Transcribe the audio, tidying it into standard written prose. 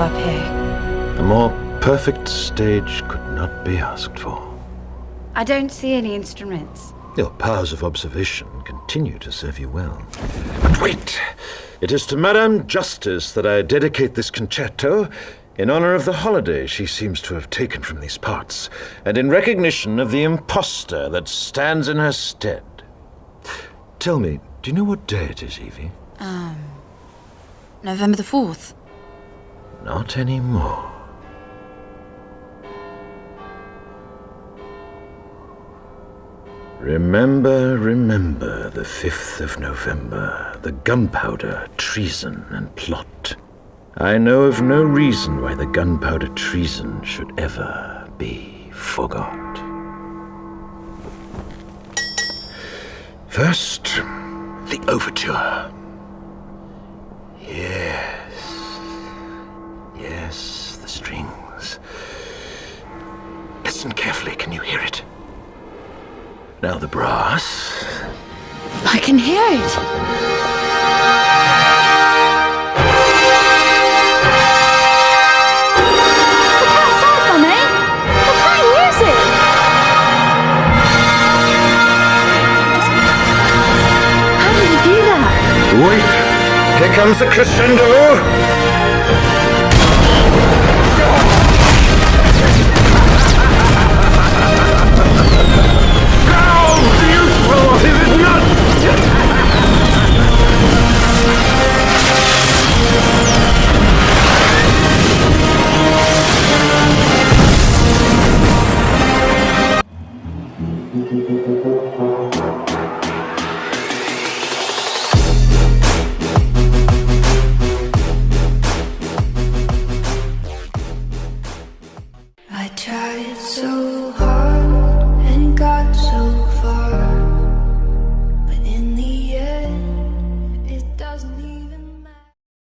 up here. A more perfect stage could not be asked for. I don't see any instruments. Your powers of observation continue to serve you well. But wait! It is to Madame Justice that I dedicate this concerto in honor of the holiday she seems to have taken from these parts, and in recognition of the impostor that stands in her stead. Tell me, do you know what day it is, Evie? November the 4th. Not anymore. Remember the 5th of November, the gunpowder, treason, and plot. I know of no reason why the gunpowder treason should ever be forgot. First, the overture. Yes, the strings. Listen carefully, can you hear it? Now the brass. I can hear it. Wait, here comes the crescendo!